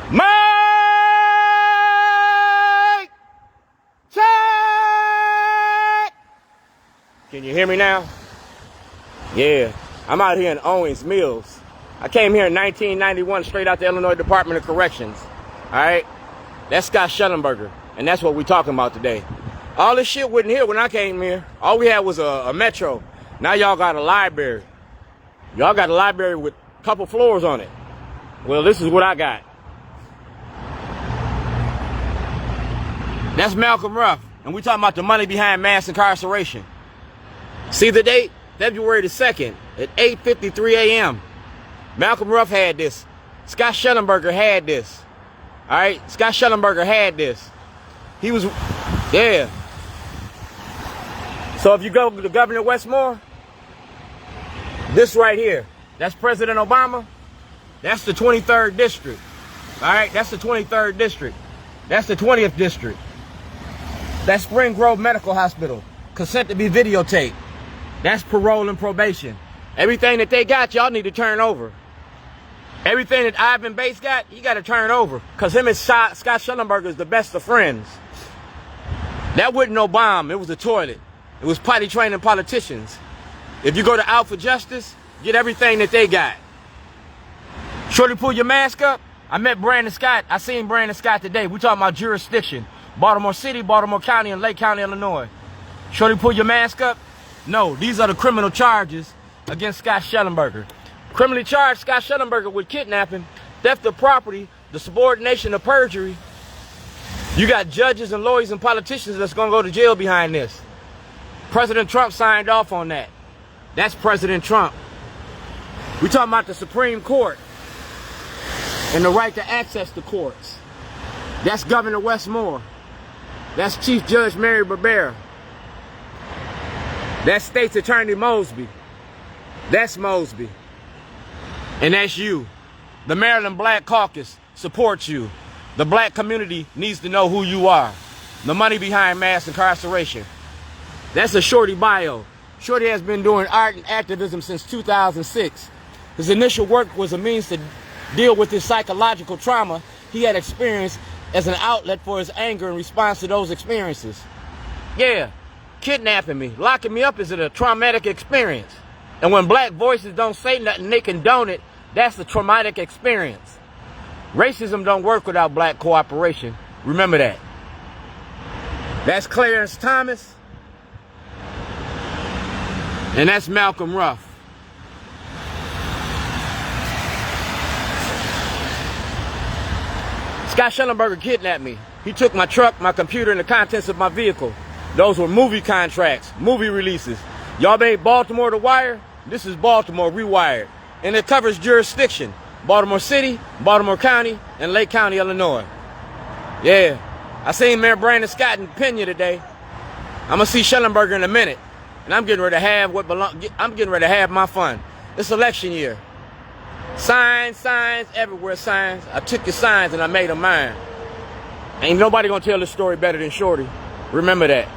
Mike! Check! Can you hear me now? Yeah, I'm out here in Owens Mills. I came here in 1991 straight out the Illinois Department of Corrections. All right? That's Scott Shellenberger, and that's what we're talking about today. All this shit wasn't here when I came here. All we had was a metro. Now y'all got a library. Y'all got a library with a couple floors on it. Well, this is what I got. That's Malcolm Ruff, and we talking about the money behind mass incarceration. See the date? February the 2nd at 8:53 a.m. Malcolm Ruff had this. Scott Shellenberger had this. All right? Scott Shellenberger had this. He was, yeah. So if you go to Governor Westmore, this right here, that's President Obama. That's the 23rd district. All right? That's the 23rd district. That's the 20th district. That's Spring Grove Medical Hospital. Consent to be videotaped. That's parole and probation. Everything that they got, y'all need to turn over. Everything that Ivan Bates got, you got to turn over. Because him and Scott Shellenberger is the best of friends. That wasn't no bomb. It was a toilet. It was potty training politicians. If you go to Out for Justice, get everything that they got. Shorty, pull your mask up. I met Brandon Scott. I seen Brandon Scott today. We talking about jurisdiction. Baltimore City, Baltimore County, and Lake County, Illinois. Shorty, pull your mask up. No, these are the criminal charges against Scott Shellenberger. Criminally charged Scott Shellenberger with kidnapping, theft of property, the subordination of perjury. You got judges and lawyers and politicians that's going to go to jail behind this. President Trump signed off on that. That's President Trump. We talking about the Supreme Court and the right to access the courts. That's Governor Westmore. That's Chief Judge Mary Barbera. That's State's Attorney Mosby. That's Mosby. And that's you. The Maryland Black Caucus supports you. The black community needs to know who you are. The money behind mass incarceration. That's a Shorty bio. Shorty has been doing art and activism since 2006. His initial work was a means to deal with his psychological trauma he had experienced as an outlet for his anger in response to those experiences. Yeah, kidnapping me, locking me up is a traumatic experience. And when black voices don't say nothing, they condone it. That's a traumatic experience. Racism don't work without black cooperation. Remember that. That's Clarence Thomas. And that's Malcolm Ruff. Scott Shellenberger kidnapped me. He took my truck, my computer, and the contents of my vehicle. Those were movie contracts, movie releases. Y'all made Baltimore The Wire? This is Baltimore Rewired. And it covers jurisdiction. Baltimore City, Baltimore County, and Lake County, Illinois. Yeah. I seen Mayor Brandon Scott in Pena today. I'm gonna see Shellenberger in a minute. And I'm getting ready to have I'm getting ready to have my fun. It's election year. Signs, everywhere signs. I took your signs and I made them mine. Ain't nobody gonna tell this story better than Shorty. Remember that.